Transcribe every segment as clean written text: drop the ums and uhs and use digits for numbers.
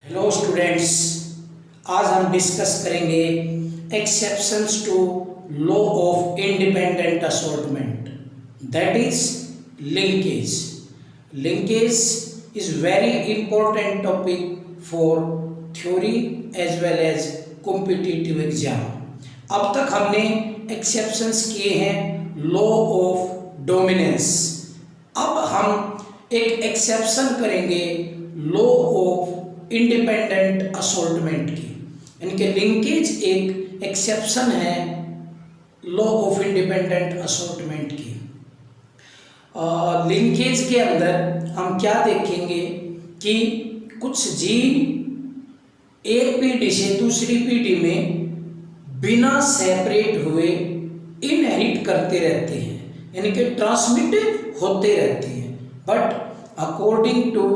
Hello students, आज हम discuss करेंगे exceptions to law of independent assortment, that is linkage. Linkage is very important topic for theory as well as competitive exam. अब तक हमने exceptions किए हैं law of dominance. अब हम एक एक्सेप्शन करेंगे लॉ ऑफ इंडिपेंडेंट असॉर्टमेंट की, यानी कि लिंकेज एक एक्सेप्शन है लॉ ऑफ इंडिपेंडेंट असॉर्टमेंट की. लिंकेज के अंदर हम क्या देखेंगे कि कुछ जीन एक पीढ़ी से दूसरी पीढ़ी में बिना सेपरेट हुए इनहेरिट करते रहते हैं, यानी कि ट्रांसमिट होते रहते हैं. But according to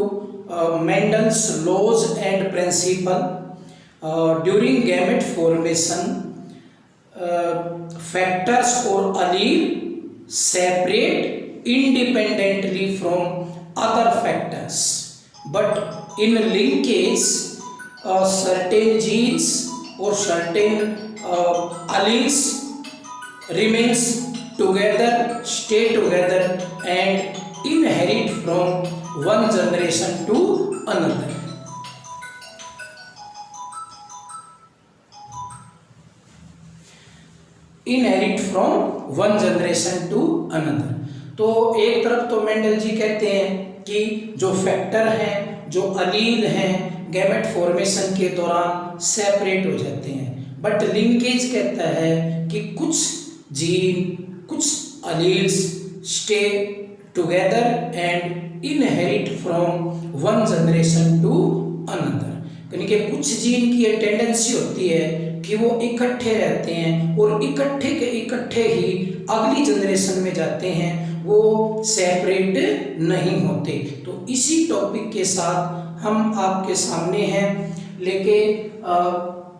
Mendel's laws and principle, during gamete formation, factors or allele separate independently from other factors. But in linkage, certain genes or certain alleles remains together, stay together, and inherit from one generation to another. Inherit from one generation to another. तो एक तरफ तो Mendel जी कहते हैं कि जो factor हैं, जो अलील हैं, गैमेट फॉर्मेशन के दौरान सेपरेट हो जाते हैं. बट लिंकेज कहता है कि कुछ जीन, कुछ alleles stay together and inherit from one generation to another. यानी कि कुछ जीन की ये टेंडेंसी होती है कि वो इकट्ठे रहते हैं और इकट्ठे के इकट्ठे ही अगली जनरेशन में जाते हैं, वो सेपरेट नहीं होते. तो इसी टॉपिक के साथ हम आपके सामने हैं लेके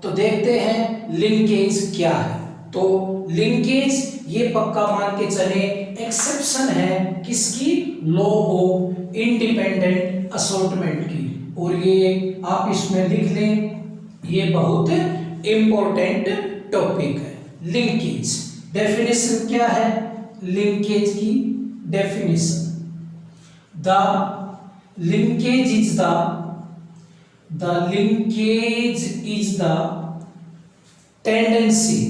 तो देखते हैं लिंकेज क्या है. तो लिंकेज ये पक्का मान के चले एक्सेप्शन है किसकी, लॉ ऑफ इंडिपेंडेंट असॉर्टमेंट की. और ये आप इसमें लिख लें, ये बहुत इंपॉर्टेंट टॉपिक है. लिंकेज डेफिनेशन क्या है लिंकेज की definition, the linkage is the tendency,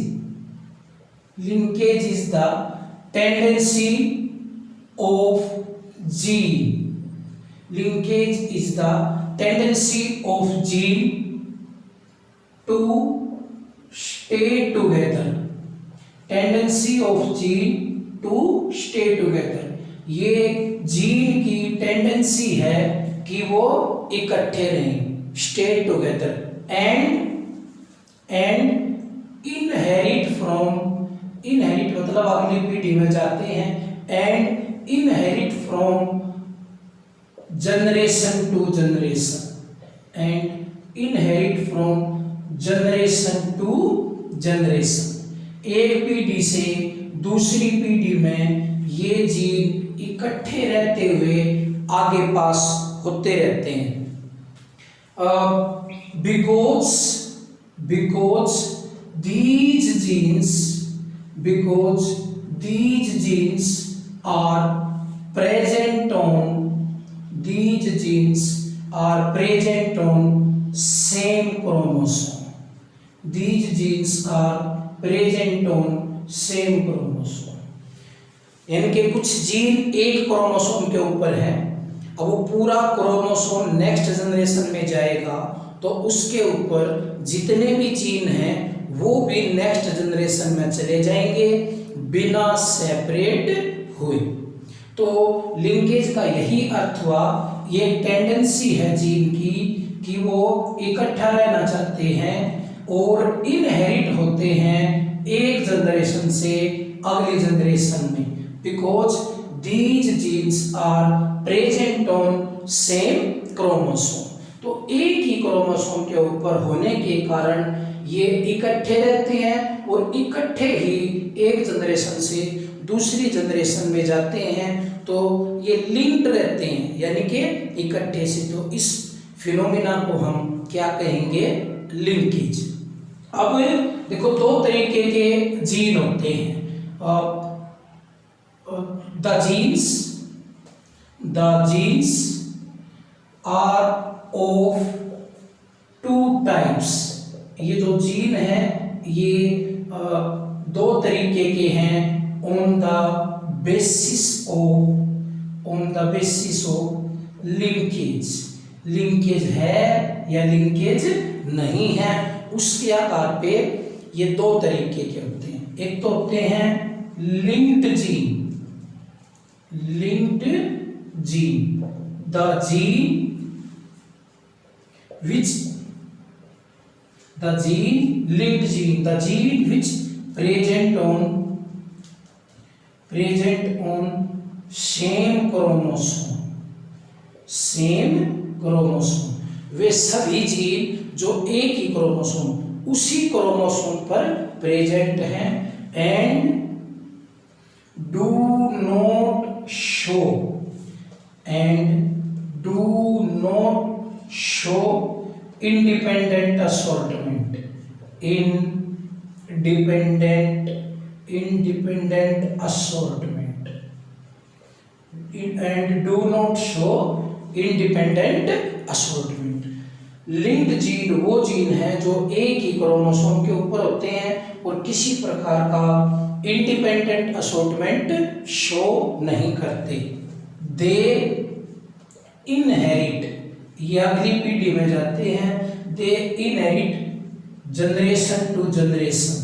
linkage is the tendency of gene. Linkage is the tendency of gene to stay together. Tendency of gene to stay together. ये gene की tendency है कि वो इकट्ठे रहें, stay together, and inherit from, inherit मतलब अगली पीढ़ी में जाते हैं, and inherit from generation to generation, and inherit from generation to generation. एक पीढ़ी से दूसरी पीढ़ी में ये जीन इकट्ठे रहते हुए आगे पास होते रहते हैं. because these genes are present on same chromosome. These genes are present on same chromosome. यानी कि कुछ जीन एक क्रोमोसोम के ऊपर है, अब वो पूरा क्रोमोसोम नेक्स्ट जनरेशन में जाएगा तो उसके ऊपर जितने भी जीन हैं वो भी नेक्स्ट जनरेशन में चले जाएंगे बिना सेपरेट हुए. तो लिंकेज का यही अर्थ हुआ, ये टेंडेंसी है जीन की कि वो इकट्ठा रहना चाहते हैं और इनहेरिट होते हैं एक जनरेशन से अगली जनरेशन में. Because these genes are present on same chromosome. तो एक ही क्रोमोसोम के ऊपर होने के कारण ये इकट्ठे रहते हैं और इकट्ठे ही एक जनरेशन से दूसरी जनरेशन में जाते हैं, तो ये लिंक्ड रहते हैं यानी कि इकट्ठे से. तो इस फिनोमिना को हम क्या कहेंगे, लिंकेज। अब देखो दो तरीके के जीन होते हैं, the genes are of two types. ये जो जीन है ये दो तरीके के हैं, on the basis of linkage है या लिंकेज नहीं है, उसके आधार पे ये दो तरीके के होते हैं। एक तो होते हैं linked gene, the gene which present on same chromosome, वे सभी जीन जो एक ही क्रोमोसोम, उसी क्रोमोसोम पर प्रेजेंट हैं, and do not show independent assortment and do not show independent assortment। Linked gene वो जीन है जो एक ही क्रोमोसोम के ऊपर होते हैं और किसी प्रकार का इंडिपेंडेंट असॉर्टमेंट शो नहीं करते। दे इनहेरिट, ये अगली पीढ़ी में जाते हैं, दे इनहेरिट जनरेशन टू जनरेशन,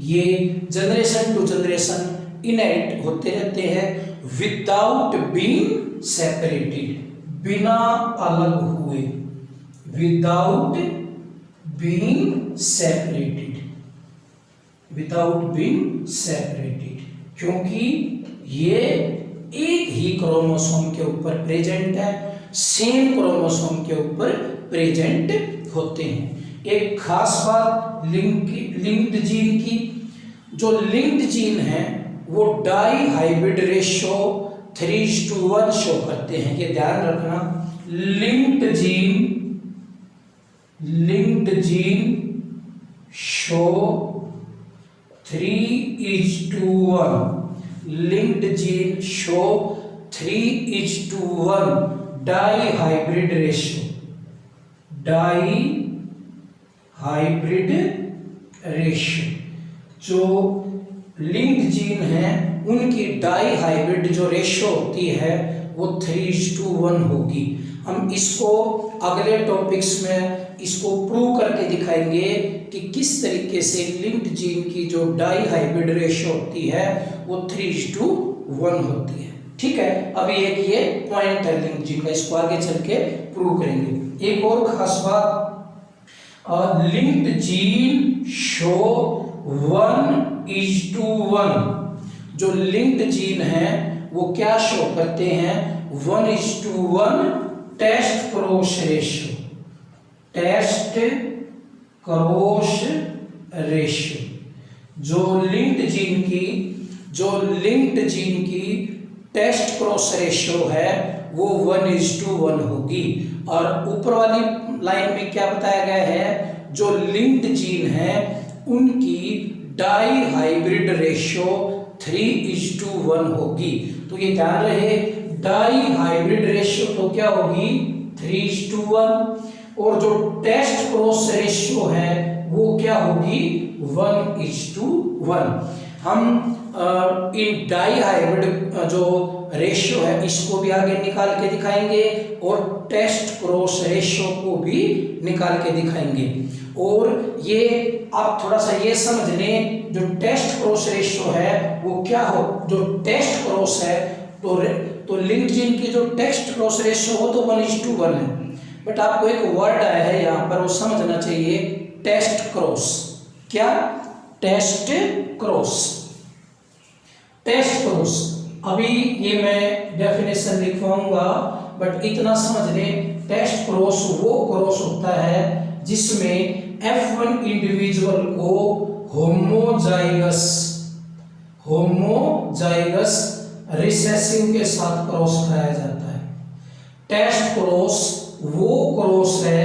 ये जनरेशन टू जनरेशन इनहेरिट होते रहते हैं विदाउट बीइंग सेपरेटेड, बिना अलग हुए, विदाउट बीइंग सेपरेटेड, क्योंकि ये एक ही क्रोमोसोम के ऊपर प्रेजेंट है, सेम क्रोमोसोम के ऊपर प्रेजेंट होते हैं। एक खास बात लिंक्ड जीन की, जो लिंक्ड जीन है वो डाई हाइब्रिड रेशियो 3:1 शो करते हैं, ये ध्यान रखना। Linked gene show 3:1, linked gene show 3:1 dihybrid ratio। जो लिंक्ड जीन है उनकी डाई हाइब्रिड जो रेशियो होती है वो 3:1 होगी। हम इसको अगले टॉपिक्स में इसको प्रूव करके दिखाएंगे कि किस तरीके से लिंक्ड जीन की जो डाई हाइब्रिड रेशियो होती है वो 3:1 होती है। ठीक है, अभी एक ये पॉइंट है लिंक्ड जीन का, इसको आगे चल के प्रूव करेंगे। एक और खास बात, लिंक्ड जीन शो 1:1, जो लिंक्ड जीन है वो क्या शो करते हैं, 1:1 टेस्ट क्रॉस रेशियो। जो लिंक्ड जीन की टेस्ट क्रॉस रेशियो है वो 1:1 होगी। और ऊपर वाली लाइन में क्या बताया गया है, जो लिंक्ड जीन है उनकी डाई हाइब्रिड रेशियो 3:1 होगी। तो ये ध्यान रहे, डाई हाइब्रिड रेशियो तो क्या होगी 3:1, और जो टेस्ट क्रॉस रेशियो है वो क्या होगी 1:1। हम इन डाई हाइब्रिड जो रेशियो है इसको भी आगे निकाल के दिखाएंगे और टेस्ट क्रॉस रेशियो को भी निकाल के दिखाएंगे। और ये आप थोड़ा सा ये समझ लें, जो टेस्ट क्रॉस रेशियो है वो क्या हो, जो टेस्ट क्रॉस है तो लिंक्ड जीन की जो टेस्ट क्रॉस रेशियो हो तो 1:1 है, बट आपको एक वर्ड आया है यहाँ पर वो समझना चाहिए, टेस्ट क्रॉस। क्या, टेस्ट क्रॉस। अभी ये मैं डेफिनेशन लिखवाऊंगा, बट इतना समझ लें, टेस्ट क्रॉस वो क्रॉस होता है जिसमें F1 इंडिविजुअल को होमोजाइगस रिसेसिव के साथ क्रॉस कराया जाता है। टेस्ट क्रॉस वो क्रॉस है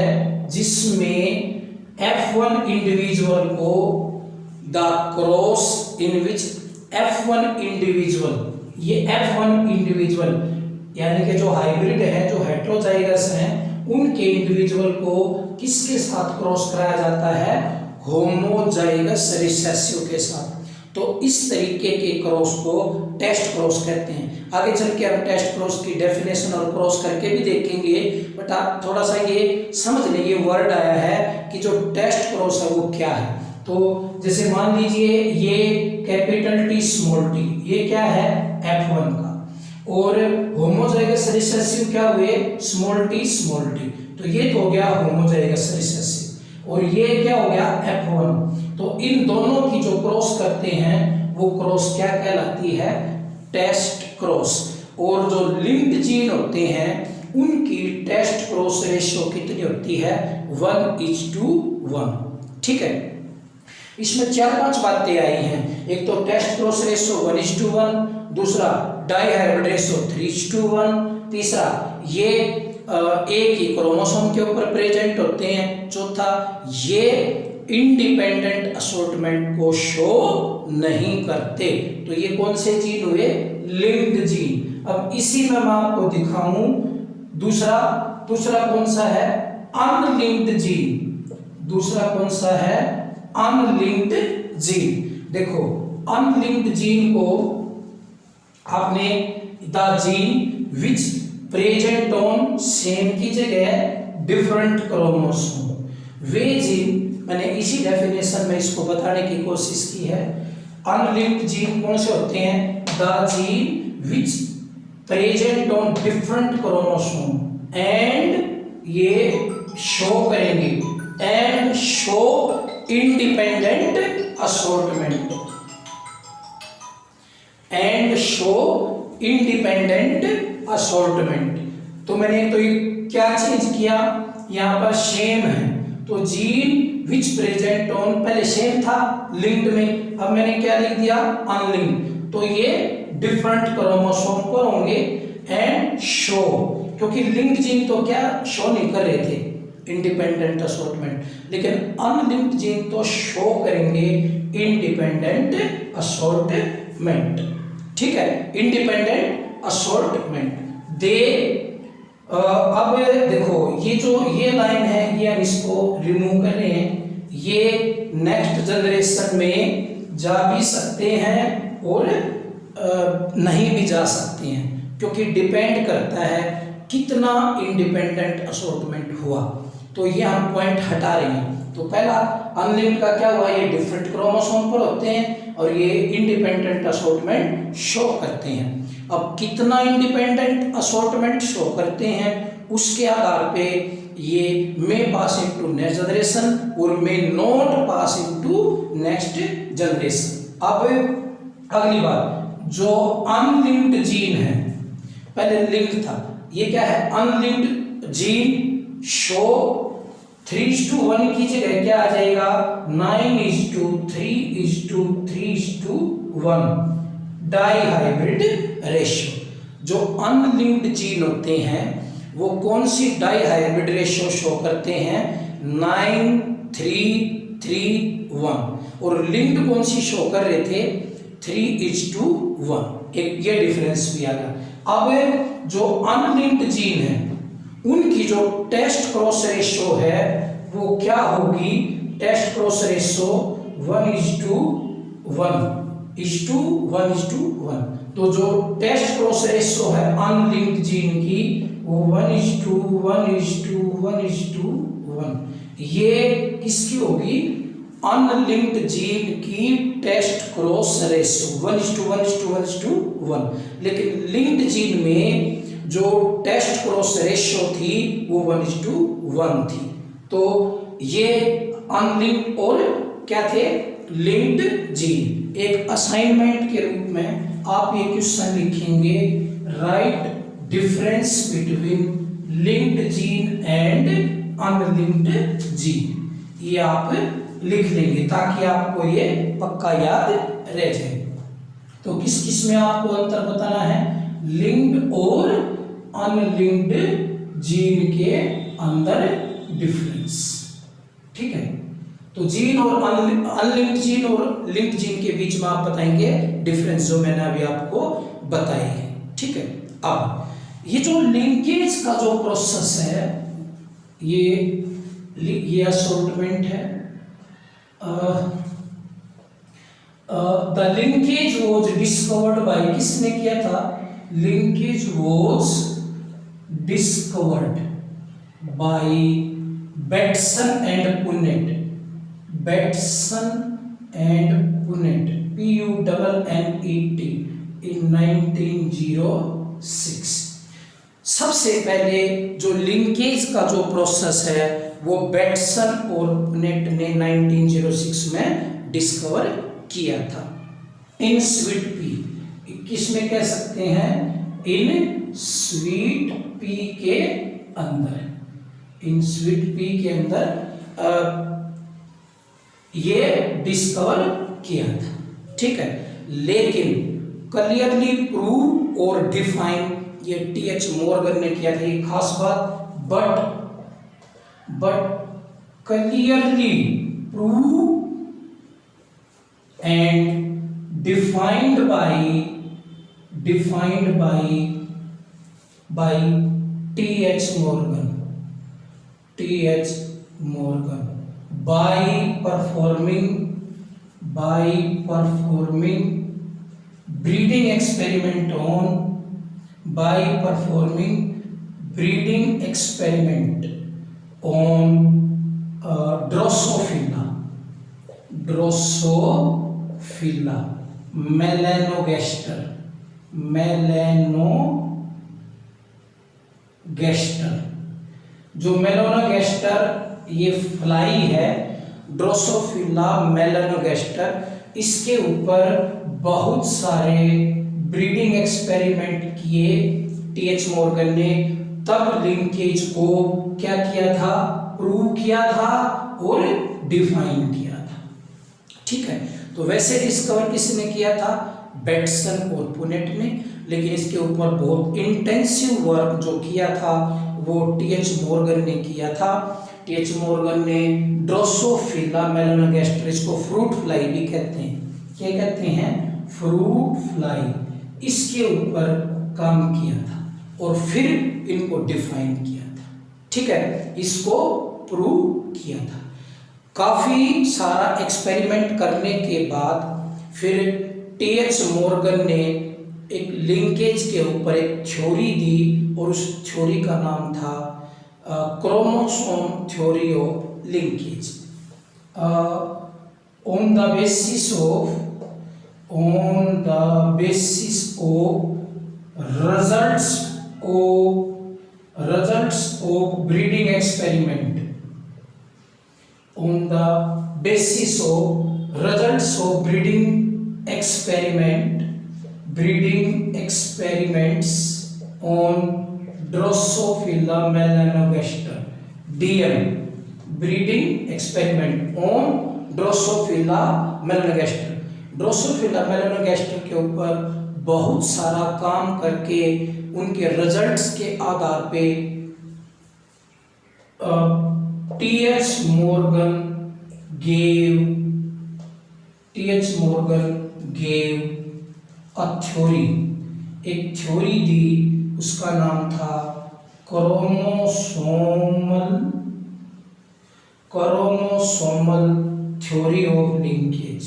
जिसमें F1 इंडिविजुअल को the cross in which F1 individual, ये F1 इंडिविजुअल यानी कि जो हाइब्रिड है, जो हेटेरोजाइगस हैं, उनके इंडिविजुअल को किसके साथ क्रॉस कराया जाता है? होमोजाइगस रिसेसिव के साथ। तो इस तरीके के क्रॉस को टेस्ट क्रॉस कहते हैं। आगे चल के हम टेस्ट क्रॉस की डेफिनेशन और क्रॉस करके भी देखेंगे, बट आप थोड़ा सा ये समझ लें, ये वर्ड आया है कि जो टेस्ट क्रॉस है वो क्या है। तो जैसे मान लीजिए ये कैपिटल टी स्मॉल टी, ये क्या है? F1 का, और होमोजाइगस रिसेसिव क्या हुए? स्मॉल टी, तो ये तो हो गया होमोजाइगस रिसेसिव, और ये क्या हो गया? F1। तो इन दोनों की जो क्रॉस करते हैं वो क्रॉस क्या कहलाती है? Test cross. और जो लिंक्ड जीन होते हैं उनकी टेस्ट क्रॉस रेशियो कितनी होती है? 1:1। ठीक है, इसमें 4-5 बातें आई हैं। एक तो टेस्ट क्रॉस रेशियो 1:1, दूसरा डाई हाइब्रिड रेशियो 3:1, तीसरा ये एक ही क्रोमोसोम के ऊपर प्रेजेंट होते हैं, चौथा ये इंडिपेंडेंट असॉर्टमेंट को शो नहीं करते। तो ये कौन से जीन हुए? Linked gene. अब इसी में मैं आपको दिखाऊं दूसरा कौन सा है? Unlinked gene. दूसरा कौन सा है? Unlinked gene. देखो अनलिंक्ड जीन को आपने the gene which present on same की जगह डिफरेंट क्रोमोसोम, वे जीन, मैंने इसी डेफिनेशन में इसको बताने की कोशिश की है। अनलिंक्ड जीन कौन से होते हैं? The gene which present on different chromosome and ये शो करेंगे and show independent assortment, and show independent assortment. तो मैंने तो ये क्या चेंज किया? यहाँ पर सेम है, तो जीन विच प्रेजेंट ऑन, पहले सेम था लिंक्ड में, अब मैंने क्या लिख दिया? अनलिंक्ड। तो ये डिफरेंट क्रोमोसोम पर होंगे एंड शो, क्योंकि लिंक्ड जीन तो क्या शो नहीं कर रहे थे इंडिपेंडेंट असॉर्टमेंट, लेकिन अनलिंक्ड जीन तो शो करेंगे इंडिपेंडेंट असॉर्टमेंट। ठीक है, इंडिपेंडेंट असॉर्टमेंट। दे अब देखो ये लाइन है, ये हम इसको रिमूव कर रहे हैं। ये नेक्स्ट जनरेशन में जा भी सकते हैं और नहीं भी जा सकते हैं, क्योंकि डिपेंड करता है कितना इंडिपेंडेंट असॉर्टमेंट हुआ। तो ये हम पॉइंट हटा रहे हैं। तो पहला अनलिंक्ड का क्या हुआ? ये डिफरेंट क्रोमोसोम पर होते हैं और ये इंडिपेंडेंट असॉर्टमेंट शो करते हैं। अब कितना इंडिपेंडेंट असॉर्टमेंट शो करते हैं उसके आधार पे ये मे पास इनटू नेक्स्ट जनरेशन और may not pass into next generation. अब अगली बात, जो अनलिंक्ड जीन है, पहले लिंक्ड था, ये क्या है? अनलिंक्ड जीन शो 3:1 की जगह क्या आ जाएगा? 9:3:3:1 डाई हाइब्रिड रेशियो। जो अनलिंक्ड जीन होते हैं वो कौन सी डाई हाइब्रिड रेशियो शो करते हैं? 9:3:3:1। और लिंक्ड कौन सी शो कर रहे थे? 3:1। एक ये डिफरेंस भी आ गया। अब जो अनलिंक्ड जीन है उनकी जो टेस्ट क्रॉस रेशियो है वो क्या होगी? Test cross ratio 1:1:1:1। तो जो टेस्ट क्रॉस रेशियो है अनलिंक्ड जीन की वो 1:1:1:1। ये किसकी होगी? अनलिंक्ड जीन की टेस्ट क्रॉस रेशियो 1:1:1:1। लेकिन लिंक्ड जीन में जो टेस्ट क्रॉस रेशियो थी वो 1:1 थी। तो ये अनलिंक्ड और क्या थे? Linked gene. एक असाइनमेंट के रूप में आप ये क्वेश्चन लिखेंगे, right difference between linked gene and unlinked gene. ये आप लिख लेंगे ताकि आपको ये पक्का याद रह जाए। तो किस किस में आपको अंतर बताना है? लिंक्ड और अनलिंक्ड जीन के अंदर डिफरेंस। ठीक है, तो जीन और अनलिंक्ड जीन और लिंक्ड जीन के बीच में आप बताएंगे डिफरेंस जो मैंने अभी आपको बताई है। ठीक है, अब ये जो लिंकेज का जो प्रोसेस है, ये असॉर्टमेंट है। The linkage was discovered by, किसने किया था? Linkage was discovered by Bateson and Punnett, Bateson and Punnett, PUNNET, in 1906। सबसे पहले जो लिंकेज का जो प्रोसेस है वो बेटसन और पुनेट ने 1906 में डिस्कवर किया था। इन स्वीट पी, किसमें कह सकते हैं? इन स्वीट पी के अंदर, इन स्वीट पी के अंदर ये डिस्कवर किया था। ठीक है, लेकिन क्लियरली प्रूव और डिफाइन ये TH मॉर्गन ने किया था, ये खास बात। But clearly prove and defined by TH Morgan, by performing breeding experiment on Drosophila melanogaster, जो मेलानोगैस्टर ये फ्लाई है, ड्रोसोफिला मेलानोगैस्टर, इसके ऊपर बहुत सारे ब्रीडिंग एक्सपेरिमेंट किए TH मॉर्गन ने, तब लिंकेज को क्या किया था? प्रूव किया था और डिफाइन किया था। ठीक है, तो वैसे डिस्कवर किसने किया था? बेटसन और पुनेट ने, लेकिन इसके ऊपर बहुत इंटेंसिव वर्क जो किया था वो TH मॉर्गन ने किया था। TH मॉर्गन ने ड्रोसोफिला मेलानोगैस्टर, इसको फ्रूट फ्लाई भी कहते हैं, क्या कहते हैं? फ्रूट फ्लाई, इसके ऊपर काम किया था और फिर इनको डिफाइन किया था। ठीक है, इसको प्रूव किया था। काफी सारा एक्सपेरिमेंट करने के बाद फिर TH मॉर्गन ने एक लिंकेज के ऊपर एक थ्योरी दी और उस थ्योरी का नाम था chromosome theory of linkage. On the basis of results of breeding experiment, on the basis of results of breeding experiments on Drosophila melanogaster, DM, breeding experiment on Drosophila melanogaster, Drosophila melanogaster के ऊपर बहुत सारा काम करके उनके results के आधार पे TH Morgan gave a theory, एक थ्योरी दी, उसका नाम था chromosomal theory of linkage,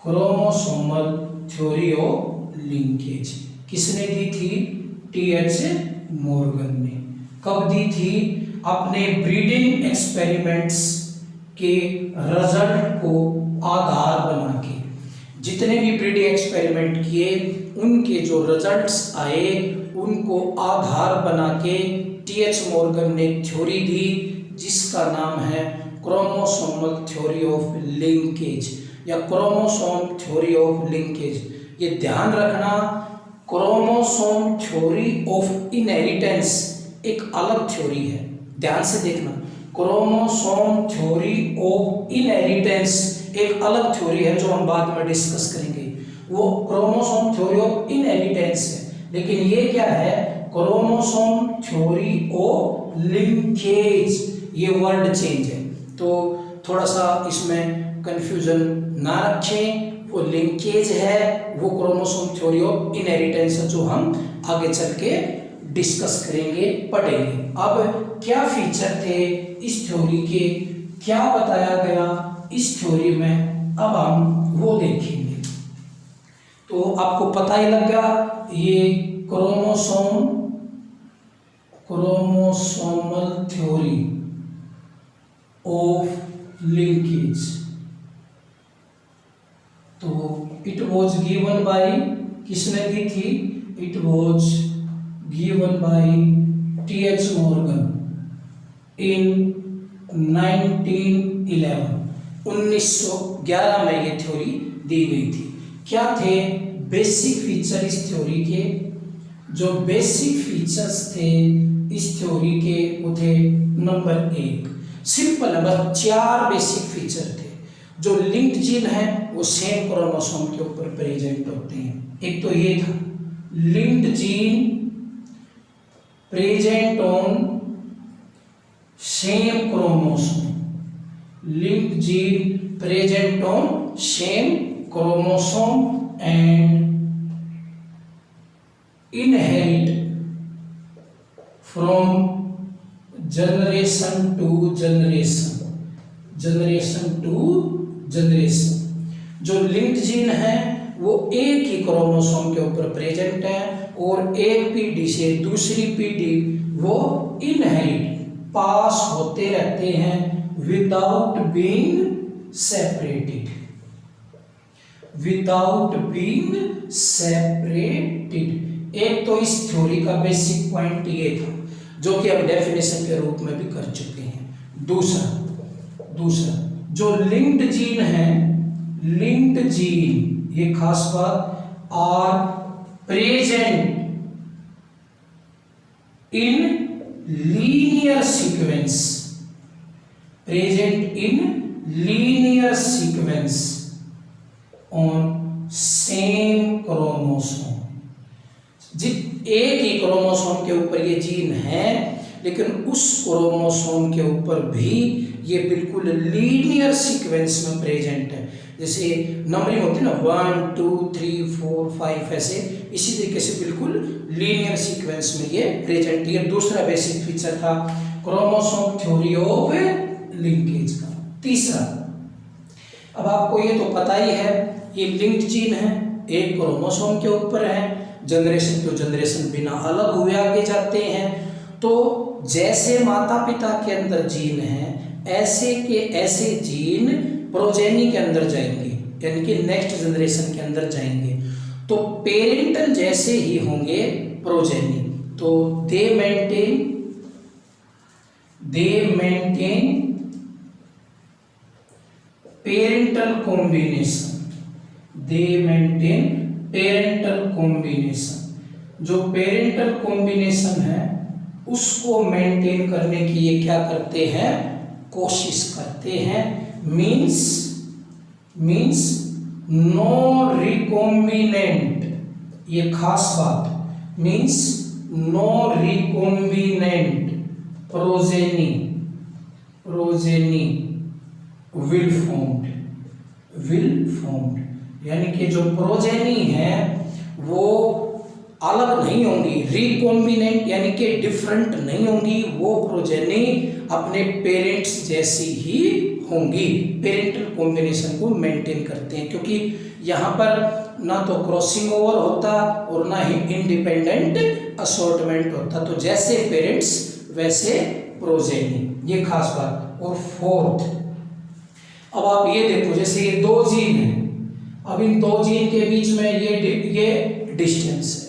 chromosomal theory of linkage किसने दी थी? TH मॉर्गन ने। कब दी थी? अपने ब्रीडिंग एक्सपेरिमेंट्स के रिजल्ट को आधार बना के, जितने भी ब्रीडिंग एक्सपेरिमेंट किए उनके जो रिजल्ट्स आए उनको आधार बना के TH मॉर्गन ने थ्योरी दी जिसका नाम है क्रोमोसोमल थ्योरी ऑफ लिंकेज या क्रोमोसोम थ्योरी ऑफ लिंकेज। ये ध्यान रखना, क्रोमोसोम थ्योरी ऑफ इनहेरिटेंस एक अलग थ्योरी है, ध्यान से देखना। क्रोमोसोम थ्योरी ऑफ इनहेरिटेंस एक अलग थ्योरी है जो हम बाद में डिस्कस करेंगे। वो क्रोमोसोम थ्योरी लेकिन ये क्या है, क्रोमोसोम थ्योरी ऑफ लिंकेज, ये वर्ड चेंज है। तो थोड़ा सा इसमें कंफ्यूजन ना रखें, वो लिंकेज है, वो क्रोमोसोम थ्योरी ऑफ इनहेरिटेंस जो हम आगे चल के डिस्कस करेंगे, पढ़ेंगे। अब क्या फीचर थे इस थ्योरी के, क्या बताया गया इस थ्योरी में, अब हम वो देखेंगे। तो आपको पता ही लग गया, ये क्रोमोसोमल थ्योरी ऑफ लिंकेज, तो इट वॉज गिवन बाय, किसने दी थी, it was given by T.H. मॉर्गन इन 1911 में ये थ्योरी दी गई थी। क्या थे बेसिक फीचर इस थ्योरी के, जो बेसिक फीचर्स थे इस थ्योरी के वो थे, नंबर 1 सिंपल है, बस 4 बेसिक फीचर थे। जो लिंक्ड जीन है वो सेम क्रोमोसोम के ऊपर प्रेजेंट होते हैं। एक तो ये था, linked gene present on same chromosome, linked gene present on same chromosome and inherit from generation to generation। जो लिंक्ड जीन है वो एक ही क्रोमोसोम के ऊपर प्रेजेंट है और एक पीढ़ी से दूसरी पीढ़ी वो इनहेरिट पास होते रहते हैं without being separated, without being separated. एक तो इस थ्योरी का बेसिक पॉइंट ये था, जो कि हम डेफिनेशन के रूप में भी कर चुके हैं। दूसरा जो लिंक्ड जीन है, लिंक्ड जीन, ये खास बात, are present in linear sequence, present in linear sequence on same chromosome. एक ही क्रोमोसोम के ऊपर ये जीन है, लेकिन उस क्रोमोसोम के ऊपर भी ये बिल्कुल लीनियर सीक्वेंस में प्रेजेंट है। जैसे नंबरिंग होती है ना 1 2 3 4 5 ऐसे, इसी तरीके से बिल्कुल लीनियर सीक्वेंस में ये प्रेजेंट। ये दूसरा बेसिक फीचर था क्रोमोसोम थ्योरी ऑफ लिंकेज का। तीसरा, अब आपको ये तो पता ही है, ये लिंक्ड जीन है, एक क्रोमोसोम के ऊपर है, जनरेशन टू जनरेशन बिना अलग हुए आगे जाते हैं। तो जैसे माता पिता के अंदर जीन है, ऐसे के ऐसे जीन प्रोजेनी के अंदर जाएंगे, यानी कि नेक्स्ट जनरेशन के अंदर जाएंगे। तो पेरेंटल जैसे ही होंगे प्रोजेनी, तो दे मेंटेन पेरेंटल कॉम्बिनेशन, दे मेंटेन पेरेंटल कॉम्बिनेशन। जो पेरेंटल कॉम्बिनेशन है उसको मेंटेन करने की ये क्या करते हैं, कोशिश करते हैं। मीन्स नो रिकॉम्बिनेंट, ये खास बात, means no recombinant progeny will formed, यानी कि जो प्रोजेनी है वो अलग नहीं होंगी, रिकॉम्बिनेंट यानी कि डिफरेंट नहीं होंगी, वो प्रोजेनी अपने पेरेंट्स जैसी ही होंगी। पेरेंटल कॉम्बिनेशन को मेंटेन करते हैं, क्योंकि यहाँ पर ना तो क्रॉसिंग ओवर होता और ना ही इंडिपेंडेंट असॉर्टमेंट होता। तो जैसे पेरेंट्स वैसे प्रोजेनी, ये खास बात। और फोर्थ, अब आप ये देखो, जैसे ये 2 जीन है, अब इन 2 जीन के बीच में ये डिस्टेंस है,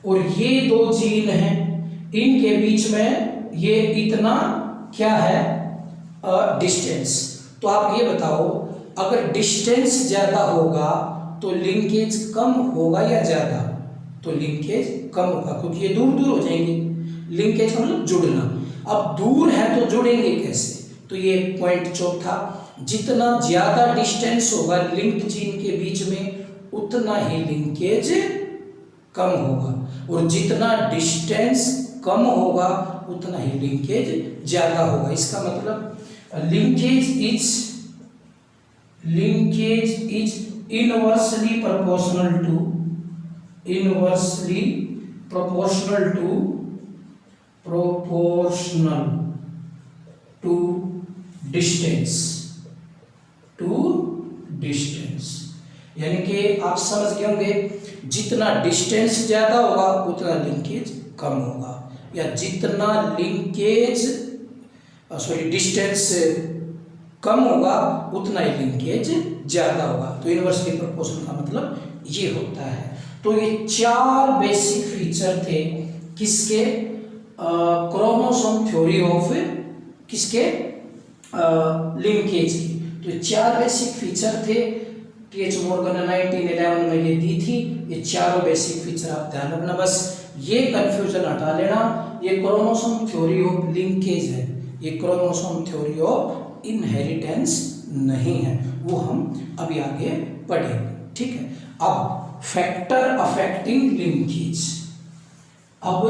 और ये 2 जीन हैं, इनके बीच में ये इतना क्या है डिस्टेंस। तो आप ये बताओ, अगर डिस्टेंस ज़्यादा होगा तो लिंकेज कम होगा या ज़्यादा? तो लिंकेज कम होगा, क्योंकि ये दूर दूर हो जाएंगे। लिंकेज का मतलब जुड़ना। अब दूर है तो जुड़ेंगे कैसे? तो ये पॉइंट चौथा, जितना ज़्यादा डिस्टेंस होगा लिंक्ड जीन के बीच में, उतना ही लिंकेज कम होगा, और जितना डिस्टेंस कम होगा उतना ही लिंकेज ज्यादा होगा। इसका मतलब linkage is inversely proportional to distance यानी कि आप समझ गए होंगे, जितना डिस्टेंस ज्यादा होगा उतना लिंकेज कम होगा, या जितना डिस्टेंस कम होगा उतना ही लिंकेज ज्यादा होगा। तो इनवर्सली प्रोपोर्शनल का मतलब ये होता है। तो ये 4 बेसिक फीचर थे किसके, क्रोमोसोम थ्योरी ऑफ किसके, लिंकेज की। तो 4 बेसिक फीचर थे, टी.एच. मॉर्गन ने 1911 में ये दी थी। ये चारों बेसिक फीचर आप ध्यान रखना, बस ये कंफ्यूजन हटा लेना। ये क्रोमोसोम थ्योरी ऑफ लिंकेज है, ये क्रोमोसोम थ्योरी ऑफ इनहेरिटेंस नहीं है, वो हम अभी आगे पढ़ेंगे, ठीक है। अब फैक्टर अफेक्टिंग लिंकेज, अब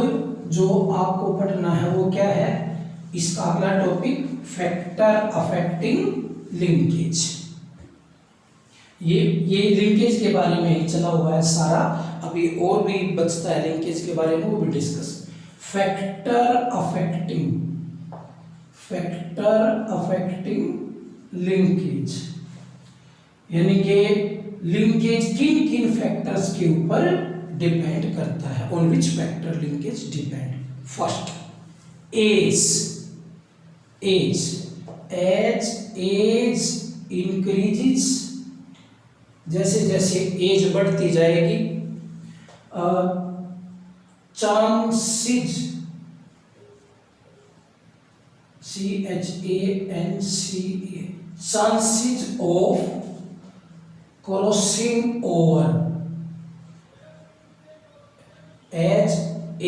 जो आपको पढ़ना है वो क्या है, इसका अगला टॉपिक फैक्टर अफेक्टिंग लिंकेज। ये लिंकेज के बारे में ही चला हुआ है सारा, अभी और भी बचता है लिंकेज के बारे में, वो भी डिस्कस। फैक्टर अफेक्टिंग लिंकेज यानी कि लिंकेज किन किन फैक्टर्स के ऊपर डिपेंड करता है, on which factor linkage depend. First, age increases, जैसे जैसे एज बढ़ती जाएगी chances, chances of crossing over, as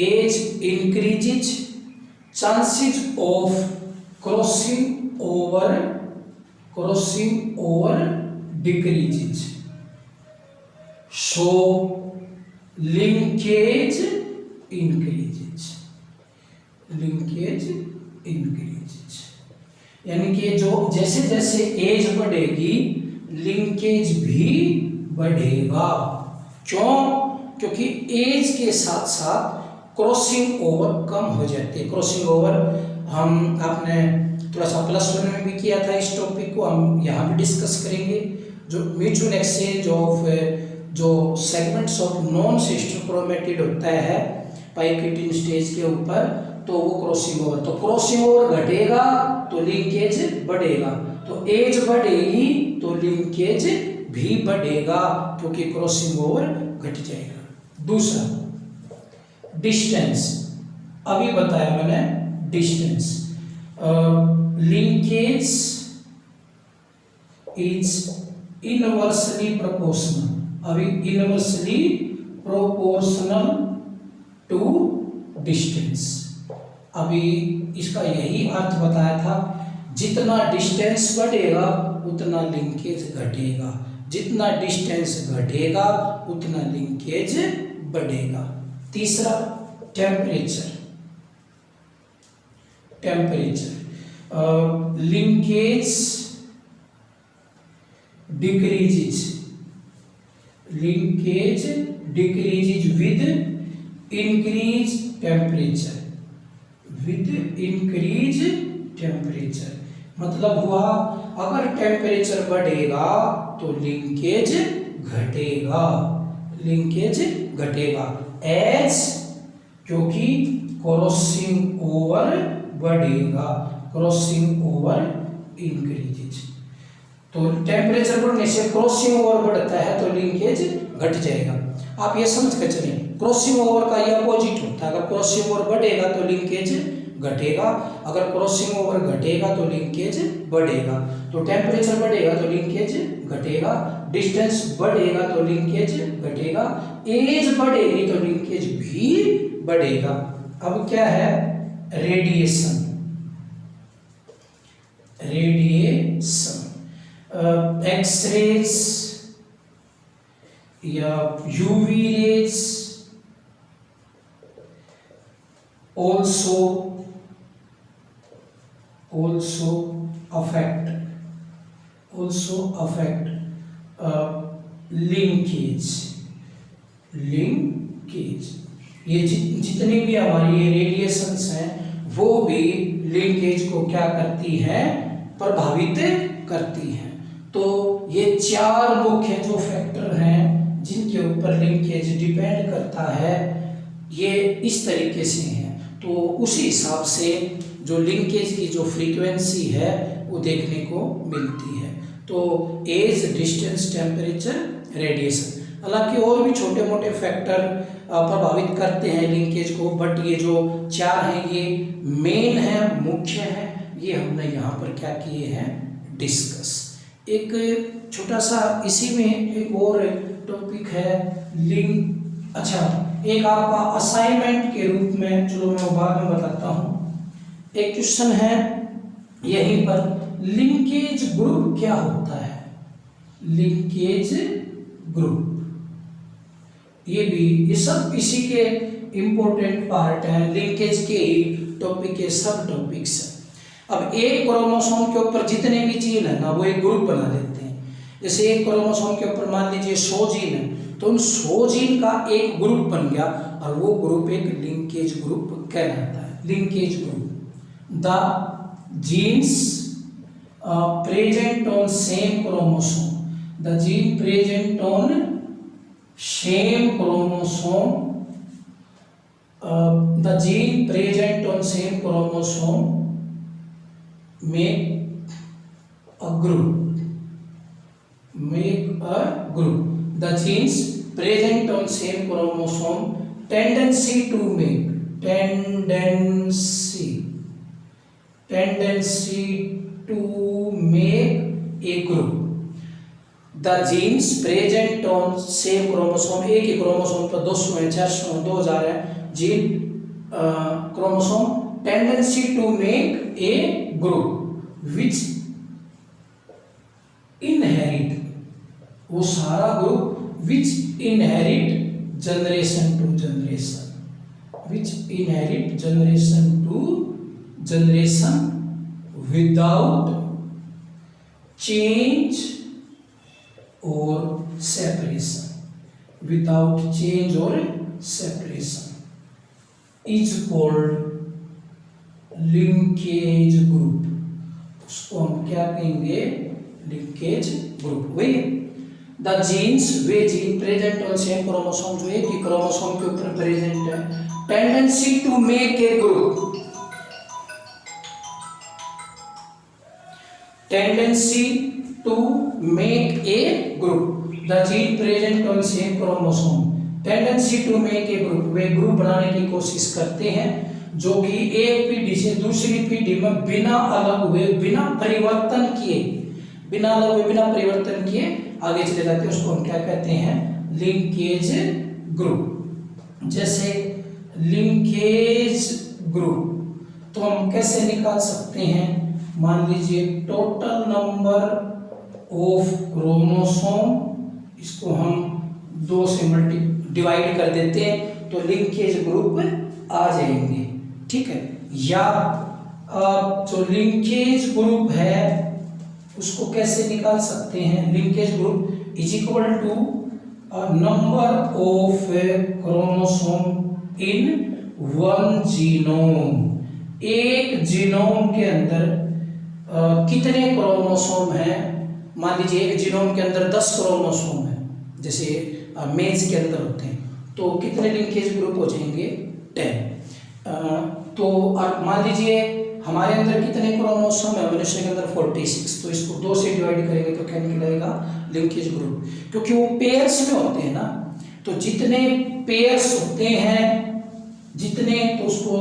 age increases chances of crossing over decreases, so linkage increases, यानी कि जो जैसे जैसे एज बढ़ेगी लिंकेज भी बढ़ेगा। क्यों? क्योंकि एज के साथ साथ क्रॉसिंग ओवर कम हो जाते हैं। क्रॉसिंग ओवर हम आपने थोड़ा सा +1 में भी किया था, इस टॉपिक को हम यहाँ भी डिस्कस करेंगे। जो म्यूचुअल एक्सचेंज ऑफ जो segments of non sister chromatid होता है पाइकेटिन स्टेज के ऊपर, तो वो क्रॉसिंग ओवर, तो क्रॉसिंग ओवर घटेगा तो लिंकेज बढ़ेगा, तो एज बढ़ेगी तो लिंकेज भी बढ़ेगा क्योंकि क्रॉसिंग ओवर घट जाएगा। दूसरा, डिस्टेंस, अभी बताया मैंने distance, linkage is inversely proportional, अभी इनवर्सली प्रोपोर्शनल टू डिस्टेंस। अभी इसका यही अर्थ बताया था, जितना डिस्टेंस बढ़ेगा उतना लिंकेज घटेगा, जितना डिस्टेंस घटेगा उतना लिंकेज बढ़ेगा। तीसरा, temperature, linkage decreases with increase temperature, मतलब हुआ अगर टेम्परेचर बढ़ेगा तो लिंकेज घटेगा, एज क्योंकि क्रॉसिंग ओवर बढ़ेगा, क्रॉसिंग ओवर इंक्रीजेज, तो टेम्परेचर बढ़ने से क्रॉसिंग ओवर बढ़ता है तो लिंकेज घट जाएगा। आप ये समझ कर चलिए, क्रॉसिंग ओवर का ये अपोजिट होता है, अगर क्रॉसिंग ओवर बढ़ेगा तो लिंकेज घटेगा, अगर क्रॉसिंग ओवर घटेगा तो लिंकेज बढ़ेगा। तो टेम्परेचर बढ़ेगा तो लिंकेज घटेगा, डिस्टेंस बढ़ेगा तो लिंकेज घटेगा, एज बढ़ेगी तो लिंकेज भी बढ़ेगा। अब क्या है, रेडिएशन, एक्सरेज या UV rays also affect linkage। ये जितनी भी हमारी रेडिएशंस हैं वो भी लिंकेज को क्या करती है, प्रभावित करती हैं। तो ये चार मुख्य जो फैक्टर हैं जिनके ऊपर लिंकेज डिपेंड करता है, ये इस तरीके से हैं। तो उसी हिसाब से जो लिंकेज की जो फ्रीक्वेंसी है वो देखने को मिलती है। तो एज, डिस्टेंस, टेम्परेचर, रेडिएशन, हालांकि और भी छोटे मोटे फैक्टर प्रभावित करते हैं लिंकेज को, बट ये जो चार हैं ये मेन है, मुख्य है, ये हमने यहाँ पर क्या किए हैं, डिस्कस। एक छोटा सा इसी में एक और टॉपिक है लिंक। अच्छा, एक आपका असाइनमेंट के रूप में, चलो मैं बाद में बताता हूँ, एक क्वेश्चन है यहीं पर, लिंकेज ग्रुप क्या होता है। लिंकेज ग्रुप, ये सब इसी के इंपॉर्टेंट पार्ट हैं, लिंकेज के ही टॉपिक के सब टॉपिक्स हैं। अब एक क्रोमोसोम के ऊपर जितने भी जीन है ना वो एक ग्रुप बना लेते हैं। जैसे एक क्रोमोसोम के ऊपर मान लीजिए 100 जीन है, तो उन 100 जीन का एक ग्रुप बन गया और वो ग्रुप एक लिंकेज ग्रुप कहलाता है। Linkage group, the genes present on same chromosome, the gene present on same chromosome, the gene present on same chromosome make a group, the genes present on same chromosome tendency to make a group। The genes present on same chromosome, एक ही chromosome पर 200 है, 400 है, 2000 है gene chromosome, tendency to make a group which inherit, वो सारा group which inherit generation to generation, which inherit generation to generation without change और separation, without change और separation, is called linkage group. उसको हम क्या कहेंगे, लिंकेज ग्रुप। वही the genes, वे gene present on same chromosome, जो एक ही क्रोमोसोम के ऊपर प्रेजेंट है, tendency to make a group, tendency to make a group, the gene present on same chromosome tendency to make a group, way group बनाने की कोशिश करते हैं जो कि एक पीढ़ी से दूसरी पीढ़ी में बिना अलग हुए, बिना परिवर्तन किए आगे चले जाते हैं। उसको हम क्या कहते हैं, लिंकेज ग्रुप। जैसे लिंकेज ग्रुप तो हम कैसे निकाल सकते हैं, मान लीजिए टोटल नंबर ऑफ क्रोमोसोम, इसको हम 2 से डिवाइड कर देते हैं तो लिंकेज ग्रुप आ जाएंगे, ठीक है। या जो लिंकेज ग्रुप है उसको कैसे निकाल सकते हैं, linkage group is equal to number of chromosome in one genome. एक जीनोम के अंदर कितने क्रोमोसोम हैं, मान लीजिए एक जीनोम के अंदर 10 क्रोमोसोम है, जैसे मेल्स के अंदर होते हैं, तो कितने लिंकेज ग्रुप हो जाएंगे, 10। तो मान लीजिए हमारे अंदर कितने क्रोमोसोम है, मनुष्य के अंदर 46, तो इसको 2 से डिवाइड करेंगे तो क्या निकलेगा, लिंकेज ग्रुप, क्योंकि वो पेयर्स में होते हैं ना। तो जितने पेयर्स होते हैं जितने, तो उसको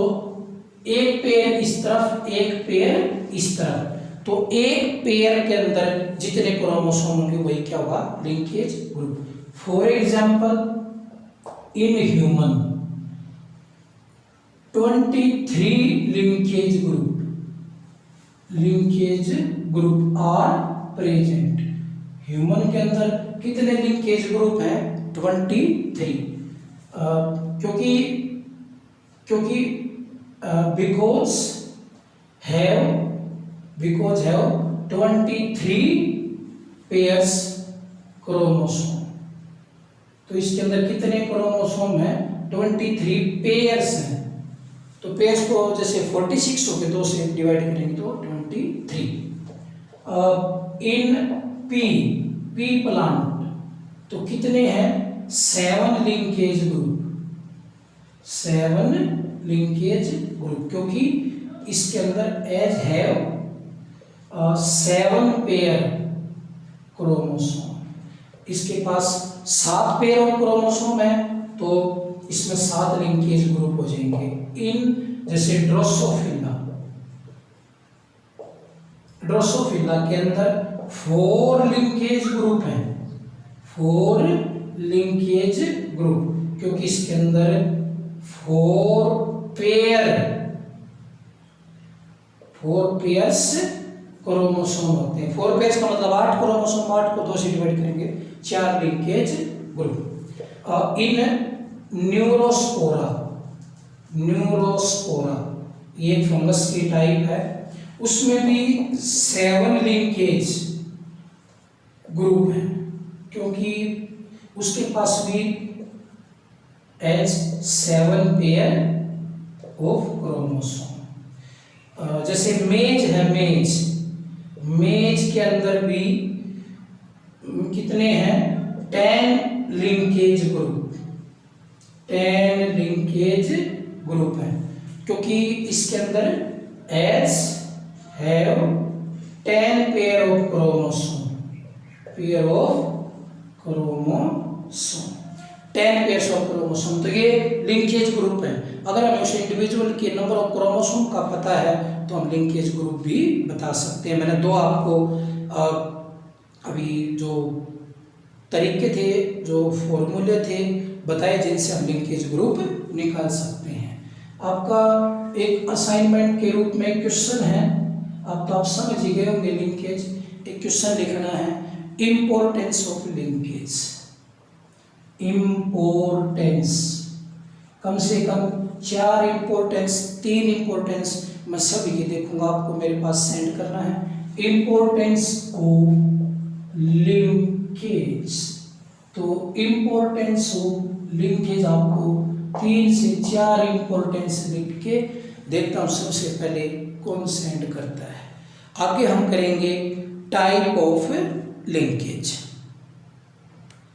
एक पेयर इस तरफ, एक पेयर इस तरफ, तो एक पेयर के अंदर जितने क्रोमोसोम होंगे वही क्या होगा, linkage group. For example in human 23 linkage group are present. Human के अंदर कितने लिंकेज ग्रुप हैं, 23। क्योंकि because have 23 pairs क्रोमोसोम। तो इसके अंदर कितने क्रोमोसोम हैं? 23 पेयर्स हैं। तो पेयर्स को जैसे 46 हो गए, 2 से डिवाइड करेंगे तो 23। इन पी प्लांट तो कितने हैं? 7 लिंकेज ग्रुप, 7 लिंकेज ग्रुप, क्योंकि इसके अंदर एज हैव 7 पेयर क्रोमोसोम। इसके पास 7 पेयर ऑफ क्रोमोसोम है, तो इसमें 7 लिंकेज ग्रुप हो जाएंगे। इन जैसे ड्रोसोफिला के अंदर 4 लिंकेज ग्रुप हैं, 4 लिंकेज ग्रुप, क्योंकि इसके अंदर 4 पेयर्स क्रोमोसोम होते हैं। 4 पेयर्स का मतलब 8 क्रोमोसोम, 8 को 2 से डिवाइड करेंगे, 4 लिंकेज ग्रुप। इन न्यूरोस्पोरा ये फंगस की टाइप है, उसमें भी 7 लिंकेज ग्रुप है, क्योंकि उसके पास भी एज 7 पेयर ऑफ क्रोमोसोम। जैसे मेज है, मेज के अंदर भी कितने हैं? 10 लिंकेज ग्रुप है, क्योंकि इसके अंदर as have 10 pair of chromosome, 10 pairs of chromosome. तो ये लिंकेज ग्रुप है। अगर हमें उसे इंडिविजुअल के नंबर ऑफ क्रोमोसोम का पता है तो हम लिंकेज ग्रुप भी बता सकते हैं। मैंने 2 आपको अभी जो तरीके थे, जो फॉर्मूले थे बताए, जिनसे हम लिंकेज ग्रुप निकाल सकते हैं। आपका एक असाइनमेंट के रूप में क्वेश्चन है, आप समझ ही गए होंगे लिंकेज। एक क्वेश्चन लिखना है, इम्पोर्टेंस ऑफ लिंकेज। इम्पोर्टेंस कम से कम 4 इम्पोर्टेंस, 3 इम्पोर्टेंस मैं सभी की देखूंगा, आपको मेरे पास सेंड करना है। इम्पोर्टेंस ऑफ लिंकेज, तो इम्पोर्टेंस ऑफ लिंकेज आपको 3 से 4 इम्पोर्टेंस लिख के देखता हूँ सबसे पहले कौन सेंड करता है। आगे हम करेंगे टाइप ऑफ लिंकेज।